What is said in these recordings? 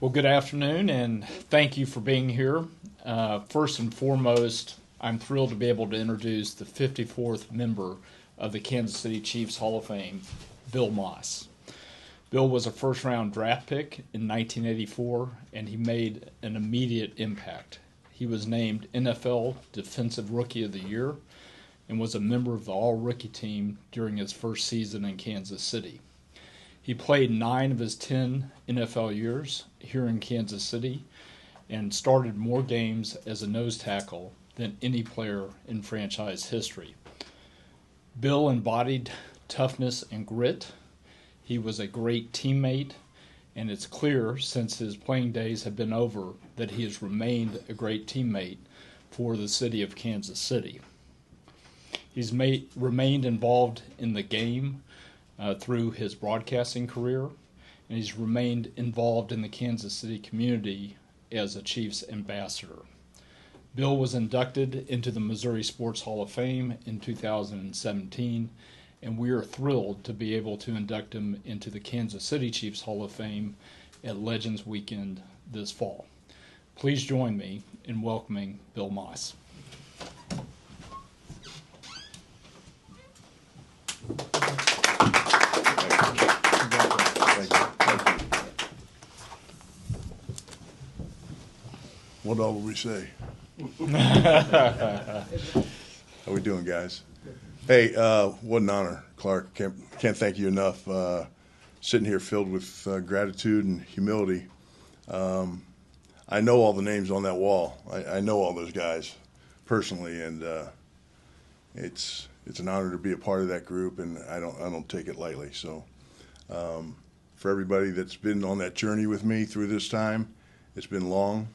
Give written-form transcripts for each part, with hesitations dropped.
Well, good afternoon, and thank you for being here. First and foremost, I'm thrilled to be able to introduce the 54th member of the Kansas City Chiefs Hall of Fame, Bill Maas. Bill was a first-round draft pick in 1984, and he made an immediate impact. He was named NFL Defensive Rookie of the Year and was a member of the All-Rookie team during his first season in Kansas City. He played 9 of his 10 NFL years here in Kansas City and started more games as a nose tackle than any player in franchise history. Bill embodied toughness and grit. He was a great teammate, and it's clear since his playing days have been over that he has remained a great teammate for the city of Kansas City. He's remained involved in the game through his broadcasting career, and he's remained involved in the Kansas City community as a Chiefs ambassador. Bill was inducted into the Missouri Sports Hall of Fame in 2017, and we are thrilled to be able to induct him into the Kansas City Chiefs Hall of Fame at Legends Weekend this fall. Please join me in welcoming Bill Maas. What all will we say? How we doing, guys? Hey, what an honor, Clark. Can't thank you enough. Sitting here filled with gratitude and humility. I know all the names on that wall. I know all those guys personally, and it's an honor to be a part of that group, and I don't take it lightly. So, for everybody that's been on that journey with me through this time, it's been long.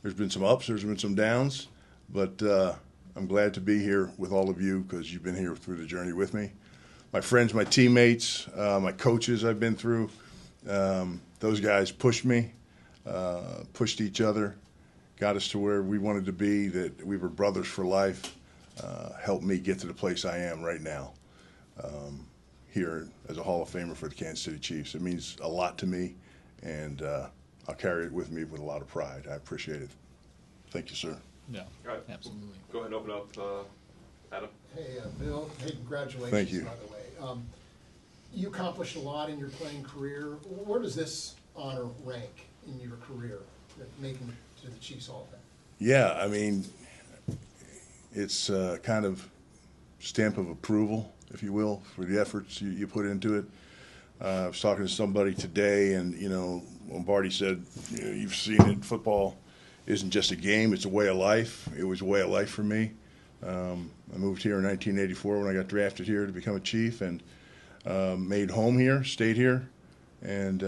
There's been some ups, there's been some downs, but I'm glad to be here with all of you because you've been here through the journey with me. My friends, my teammates, my coaches I've been through, those guys pushed me, pushed each other, got us to where we wanted to be, that we were brothers for life, helped me get to the place I am right now, here as a Hall of Famer for the Kansas City Chiefs. It means a lot to me, and I'll carry it with me with a lot of pride. I appreciate it. Thank you, sir. Yeah, all right. absolutely. Go ahead and open up, Adam. Hey, Bill. Hey, congratulations, Thank you. by the way. You accomplished a lot in your playing career. Where does this honor rank in your career, making it to the Chiefs Hall of Fame? Yeah, I mean, it's kind of stamp of approval, if you will, for the efforts you put into it. I was talking to somebody today, and, Lombardi said, you've seen it, football isn't just a game, it's a way of life. It was a way of life for me. I moved here in 1984 when I got drafted here to become a Chief, and made home here, stayed here. And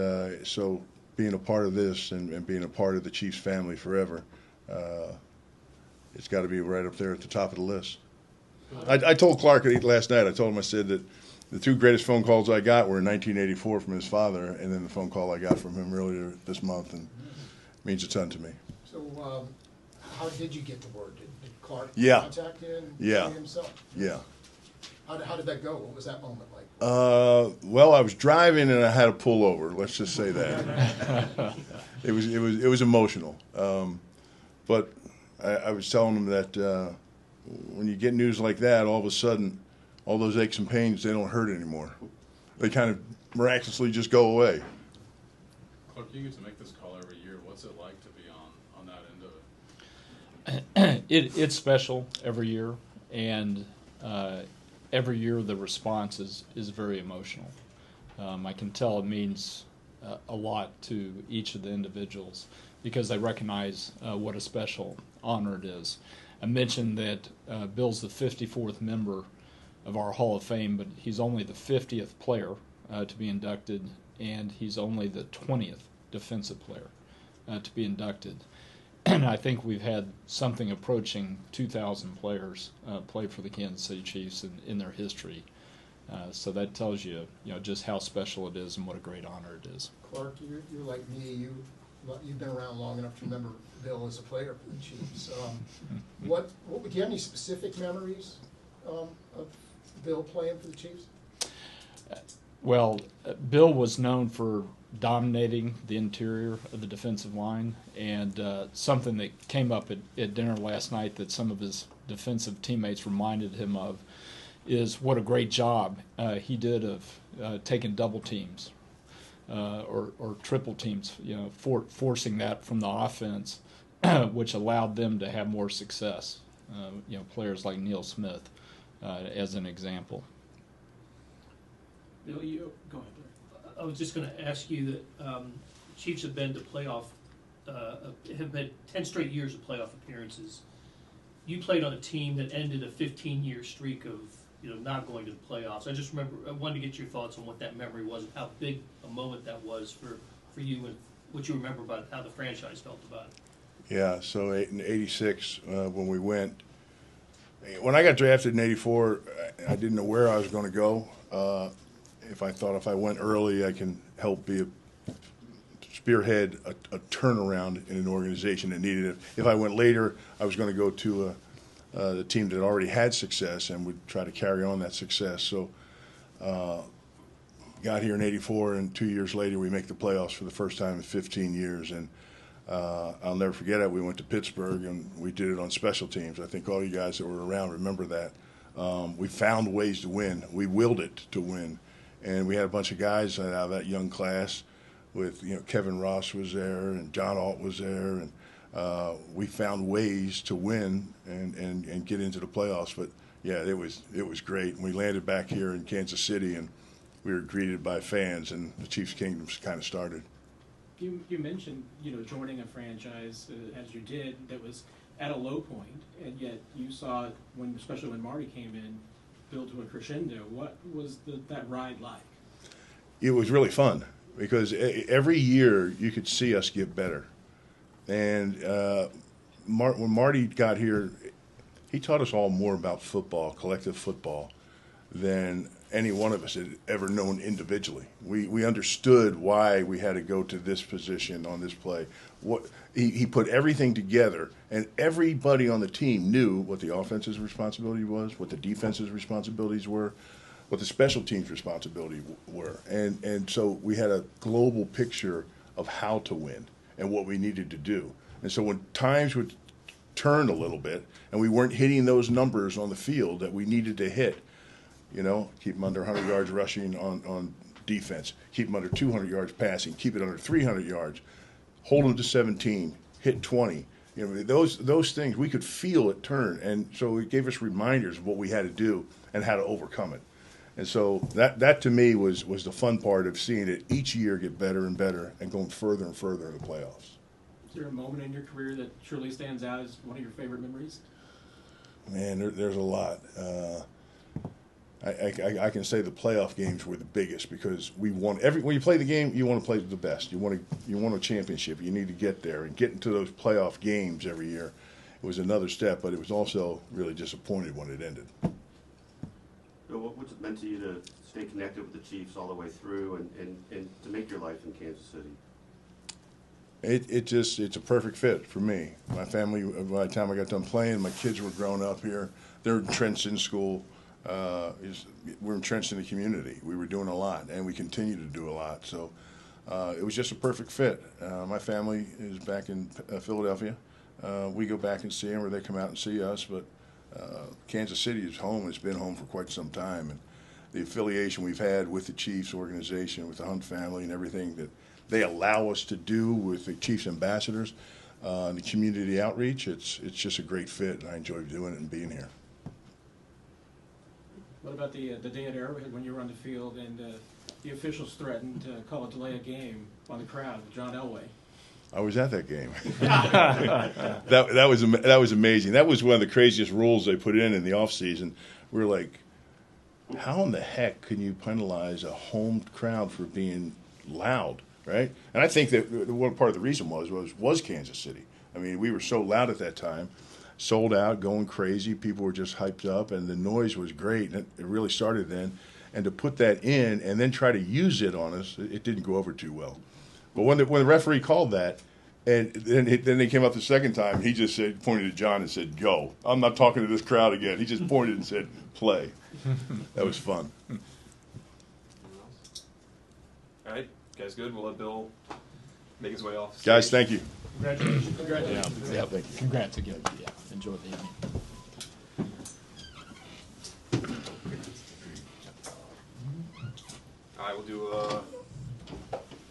so being a part of this and being a part of the Chiefs family forever, it's got to be right up there at the top of the list. I told Clark last night, I told him, I said that the 2 greatest phone calls I got were in 1984 from his father, and then the phone call I got from him earlier this month, and it means a ton to me. So how did you get the word? Did Clark contact you and say himself? Yeah. How did that go? What was that moment like? Well, I was driving and I had to pull over. Let's just say that. It was emotional. But I was telling him that when you get news like that, all of a sudden, all those aches and pains, they don't hurt anymore. They kind of miraculously just go away. Clark, you get to make this call every year. What's it like to be on that end of it? It's special every year, and every year the response is very emotional. I can tell it means a lot to each of the individuals because they recognize what a special honor it is. I mentioned that Bill's the 54th member of our Hall of Fame, but he's only the 50th player to be inducted, and he's only the 20th defensive player to be inducted. And I think we've had something approaching 2,000 players play for the Kansas City Chiefs in their history. So that tells you, just how special it is and what a great honor it is. Clark, you're like me. You've been around long enough to remember Bill as a player for the Chiefs. Do you have any specific memories of Bill playing for the Chiefs? Well, Bill was known for dominating the interior of the defensive line, and something that came up at dinner last night that some of his defensive teammates reminded him of is what a great job he did of taking double teams or triple teams, forcing that from the offense, which allowed them to have more success. Players like Neil Smith, as an example. Bill, you go ahead. I was just going to ask you that Chiefs have been to playoff, have been 10 straight years of playoff appearances. You played on a team that ended a 15-year streak of not going to the playoffs. I wanted to get your thoughts on what that memory was, and how big a moment that was for you, and what you remember about how the franchise felt about it. Yeah, so in '86, when we went, when I got drafted in '84, I didn't know where I was going to go. If I went early, I can help spearhead a turnaround in an organization that needed it. If I went later, I was going to go to the team that already had success and would try to carry on that success. So got here in '84, and 2 years later, we make the playoffs for the first time in 15 years. And I'll never forget it. We went to Pittsburgh, and we did it on special teams. I think all you guys that were around remember that. We found ways to win. We willed it to win. And we had a bunch of guys out of that young class with, Kevin Ross was there and John Alt was there. And we found ways to win and get into the playoffs. But, yeah, it was great. And we landed back here in Kansas City, and we were greeted by fans, and the Chiefs Kingdom kind of started. You mentioned, joining a franchise as you did that was at a low point, and yet you saw it, especially when Marty came in, build to a crescendo. What was that ride like? It was really fun because every year you could see us get better. And when Marty got here, he taught us all more about football, collective football, than any one of us had ever known individually. We understood why we had to go to this position on this play. He put everything together, and everybody on the team knew what the offense's responsibility was, what the defense's responsibilities were, what the special teams' responsibility were. And so we had a global picture of how to win and what we needed to do. And so when times would turn a little bit and we weren't hitting those numbers on the field that we needed to hit, keep them under 100 yards rushing on defense, keep them under 200 yards passing, keep it under 300 yards, hold them to 17, hit 20. Those things, we could feel it turn. And so it gave us reminders of what we had to do and how to overcome it. And so that to me was the fun part of seeing it each year get better and better and going further and further in the playoffs. Is there a moment in your career that truly stands out as one of your favorite memories? Man, there's a lot. I can say the playoff games were the biggest because we won when you play the game, you want to play the best. You want a championship. You need to get there, and getting to those playoff games every year, it was another step. But it was also really disappointed when it ended. Bill, what's it meant to you to stay connected with the Chiefs all the way through and to make your life in Kansas City? It's a perfect fit for me. My family, by the time I got done playing, my kids were growing up here. They're entrenched in school. We're entrenched in the community. We were doing a lot, and we continue to do a lot. So it was just a perfect fit. My family is back in Philadelphia. We go back and see them, or they come out and see us. But Kansas City is home. It's been home for quite some time. And the affiliation we've had with the Chiefs organization, with the Hunt family, and everything that they allow us to do with the Chiefs ambassadors and the community outreach, it's just a great fit, and I enjoy doing it and being here. What about the day at Arrowhead when you were on the field and the officials threatened to call a delay a game on the crowd with John Elway? I was at that game. that was amazing. That was one of the craziest rules they put in the offseason. We were like, how in the heck can you penalize a home crowd for being loud, right? And I think that one part of the reason was Kansas City. I mean, we were so loud at that time. Sold out, going crazy. People were just hyped up, and the noise was great. And it really started then. And to put that in and then try to use it on us, it didn't go over too well. But when the referee called that, and then they came up the second time, he just pointed to John and said, "Go." I'm not talking to this crowd again. He just pointed and said, "Play." That was fun. Guys, good. We'll let Bill make his way off. Guys, stage. thank you. Congratulations. Yeah, congrats again. Yeah, enjoy the evening. All right, we'll do a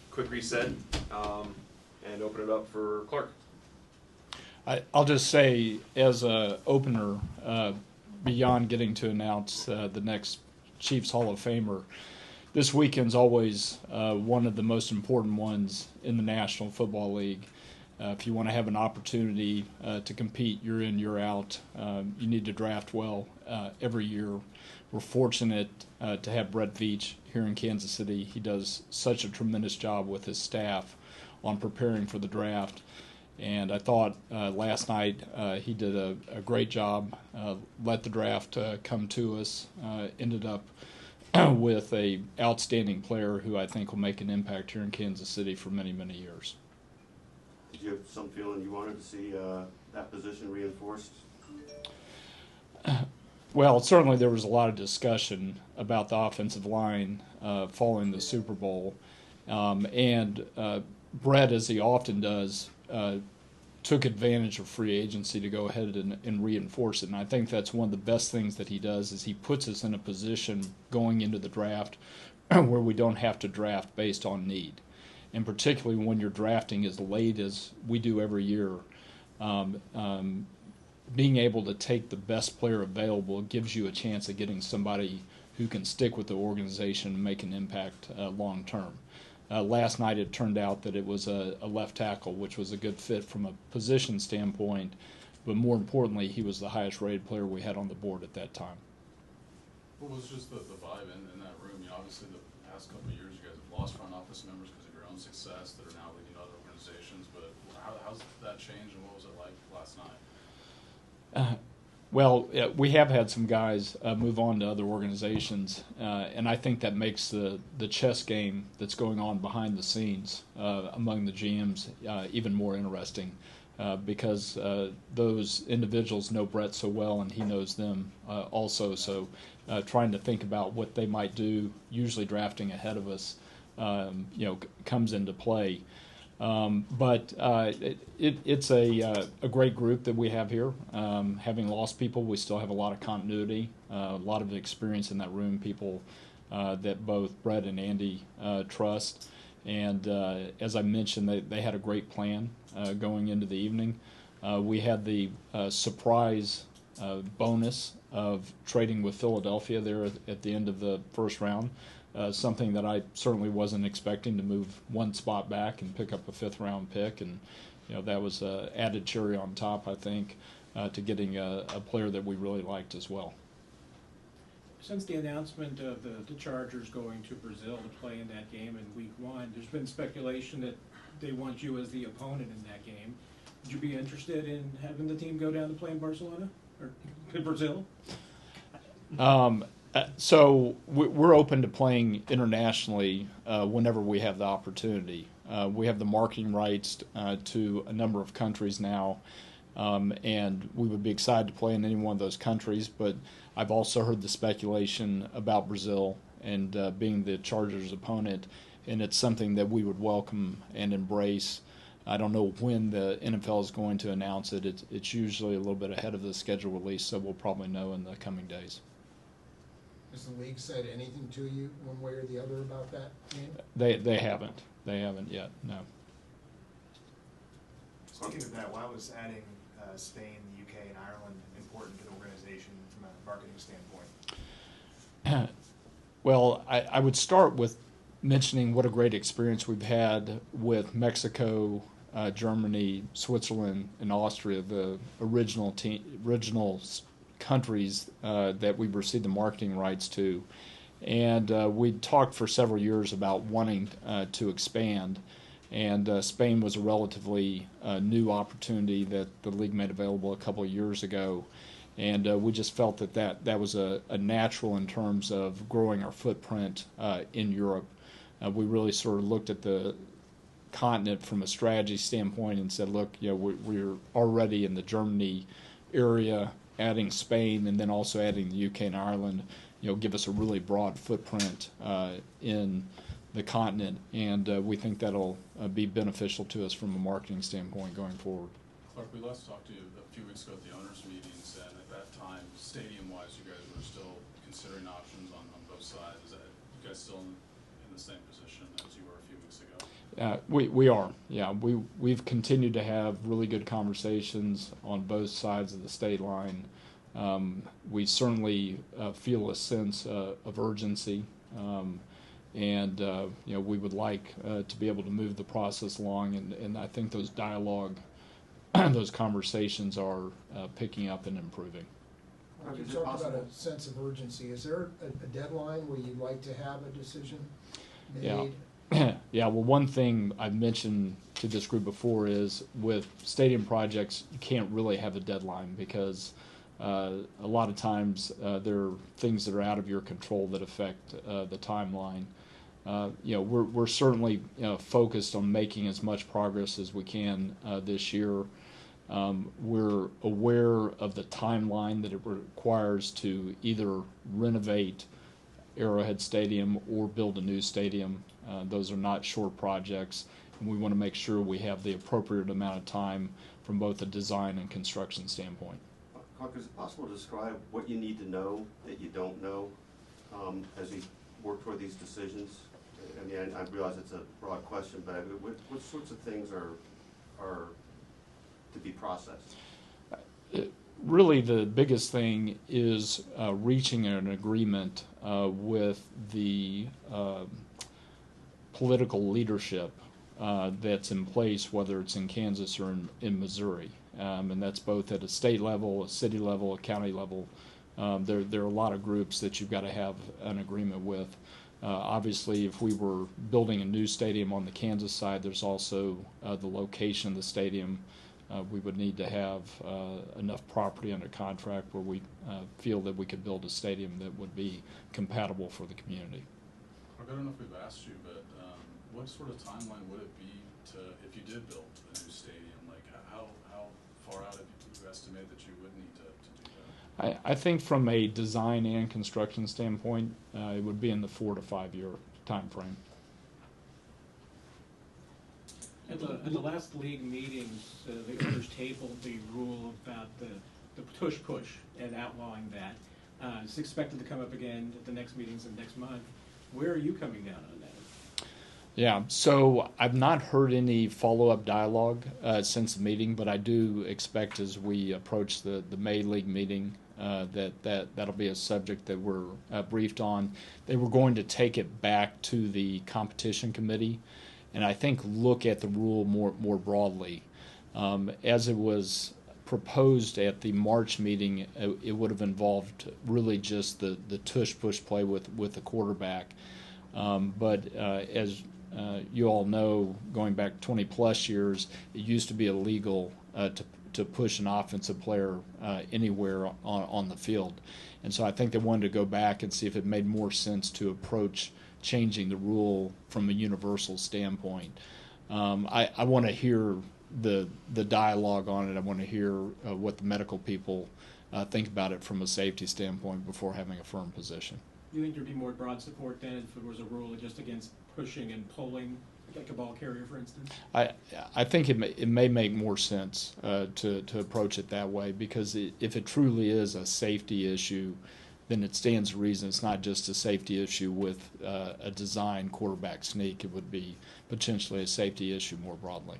quick reset and open it up for Clark. I'll just say, as a opener, beyond getting to announce the next Chiefs Hall of Famer, this weekend's always one of the most important ones in the National Football League. If you want to have an opportunity to compete year in, year out, you need to draft well every year. We're fortunate to have Brett Veach here in Kansas City. He does such a tremendous job with his staff on preparing for the draft. And I thought last night he did a great job, let the draft come to us, ended up with a outstanding player who I think will make an impact here in Kansas City for many, many years. Did you have some feeling you wanted to see that position reinforced? Well, certainly there was a lot of discussion about the offensive line following the Super Bowl. And Brett, as he often does, took advantage of free agency to go ahead and reinforce it. And I think that's one of the best things that he does is he puts us in a position going into the draft where we don't have to draft based on need. And particularly when you're drafting as late as we do every year, being able to take the best player available gives you a chance of getting somebody who can stick with the organization and make an impact long term. Last night it turned out that it was a left tackle, which was a good fit from a position standpoint, but more importantly, he was the highest rated player we had on the board at that time. What was just the vibe in that room? You know, obviously the past couple of years you guys have lost front office members because of your own success that are now leading other organizations, but how's that changed and what was it like last night? Well, we have had some guys move on to other organizations, and I think that makes the chess game that's going on behind the scenes among the GMs even more interesting because those individuals know Brett so well and he knows them also. So trying to think about what they might do, usually drafting ahead of us, comes into play. But it's a great group that we have here. Having lost people, we still have a lot of continuity, a lot of experience in that room, people that both Brett and Andy trust. And as I mentioned, they had a great plan going into the evening. We had the surprise bonus of trading with Philadelphia there at the end of the first round. Something that I certainly wasn't expecting, to move one spot back and pick up a fifth-round pick, and that was an added cherry on top, I think, to getting a player that we really liked as well. Since the announcement of the Chargers going to Brazil to play in that game in Week 1, there's been speculation that they want you as the opponent in that game. Would you be interested in having the team go down to play in Barcelona or in Brazil? So we're open to playing internationally whenever we have the opportunity. We have the marketing rights to a number of countries now, and we would be excited to play in any one of those countries. But I've also heard the speculation about Brazil and being the Chargers' opponent, and it's something that we would welcome and embrace. I don't know when the NFL is going to announce it. It's usually a little bit ahead of the schedule release, so we'll probably know in the coming days. Has the league said anything to you one way or the other about that game? They haven't. They haven't yet, no. Speaking of that, why was adding Spain, the UK, and Ireland important to the organization from a marketing standpoint? Well, I would start with mentioning what a great experience we've had with Mexico, Germany, Switzerland, and Austria, the original countries that we received the marketing rights to. And we'd talked for several years about wanting to expand. And Spain was a relatively new opportunity that the league made available a couple of years ago. And we just felt that was a natural in terms of growing our footprint in Europe. We really sort of looked at the continent from a strategy standpoint and said, look, we're already in the Germany area. Adding Spain and then also adding the UK and Ireland, give us a really broad footprint in the continent, and we think that'll be beneficial to us from a marketing standpoint going forward. Clark, we last talked to you a few weeks ago at the owners' meetings, and at that time, stadium-wise, you guys were still considering options on both sides. Is that you guys still in the same position as you were a few weeks ago? We are, yeah. We've continued to have really good conversations on both sides of the state line. We certainly feel a sense of urgency, and we would like to be able to move the process along. And I think those dialogue, those conversations are picking up and improving. You Is it talked about possible? a sense of urgency. Is there a deadline where you'd like to have a decision made? Yeah. Yeah, well, one thing I've mentioned to this group before is with stadium projects, you can't really have a deadline because a lot of times there are things that are out of your control that affect the timeline. We're certainly focused on making as much progress as we can this year. We're aware of the timeline that it requires to either renovate Arrowhead Stadium or build a new stadium. Those are not short projects, and we want to make sure we have the appropriate amount of time from both a design and construction standpoint. Clark, is it possible to describe what you need to know that you don't know as you work toward these decisions? I mean, I realize it's a broad question, but what sorts of things are to be processed? Really, the biggest thing is reaching an agreement with the political leadership that's in place, whether it's in Kansas or in Missouri. And that's both at a state level, a city level, a county level. There are a lot of groups that you've got to have an agreement with. Obviously, if we were building a new stadium on the Kansas side, there's also the location of the stadium. We would need to have enough property under contract where we feel that we could build a stadium that would be compatible for the community. I don't know if we've asked you, but what sort of timeline would it be if you did build a new stadium? Like how far out have you estimate that you would need to do that? I think from a design and construction standpoint, it would be in the 4 to 5 year time frame. At the last league meetings, the owners tabled the rule about the tush-push and outlawing that. It's expected to come up again at the next meetings of next month. Where are you coming down on that? Yeah, so I've not heard any follow-up dialogue since the meeting, but I do expect as we approach the May League meeting that'll be a subject that we're briefed on. They were going to take it back to the competition committee, and I think look at the rule more broadly. As it was proposed at the March meeting, it would have involved really just the tush-push play with the quarterback. But as you all know, going back 20-plus years, it used to be illegal to push an offensive player anywhere on the field. And so I think they wanted to go back and see if it made more sense to approach changing the rule from a universal standpoint. I want to hear the dialogue on it. I want to hear what the medical people think about it from a safety standpoint before having a firm position. Do you think there'd be more broad support then if there was a rule just against pushing and pulling, like a ball carrier, for instance? I think it may make more sense to approach it that way, because if it truly is a safety issue, then it stands to reason it's not just a safety issue with a design quarterback sneak. It would be potentially a safety issue more broadly.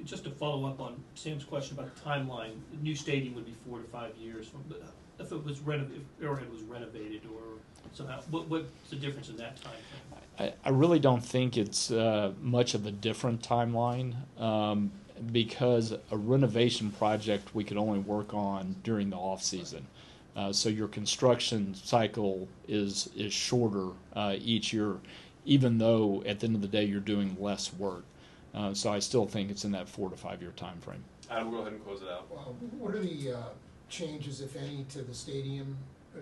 Just to follow up on Sam's question about the timeline, the new stadium would be 4 to 5 years. If it was if Arrowhead was renovated or somehow, what's the difference in that time frame? I really don't think it's much of a different timeline because a renovation project we could only work on during the off season. So your construction cycle is shorter each year, even though at the end of the day you're doing less work. So I still think it's in that 4 to 5 year time frame. Adam, go ahead and close it out. What are the changes, if any, to the stadium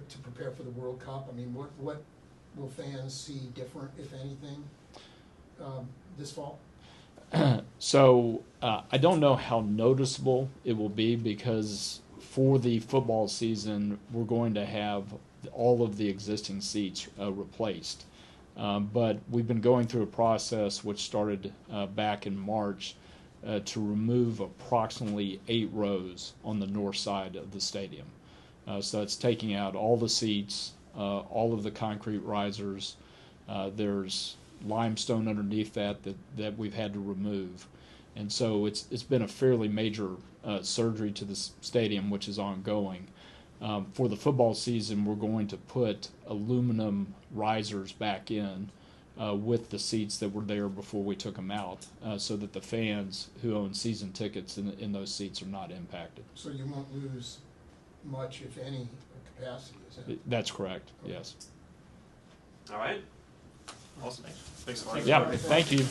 to prepare for the World Cup? I mean, what will fans see different, if anything, this fall? So I don't know how noticeable it will be, because for the football season we're going to have all of the existing seats replaced. But we've been going through a process which started back in March to remove approximately 8 rows on the north side of the stadium. So it's taking out all the seats, all of the concrete risers. There's limestone underneath that we've had to remove. And so it's been a fairly major surgery to the stadium, which is ongoing. For the football season, we're going to put aluminum risers back in with the seats that were there before we took them out, so that the fans who own season tickets in those seats are not impacted. So you won't lose much, if any, capacity, is that? That's correct, yes. All right. Awesome. Thanks a lot. Yeah, thank you.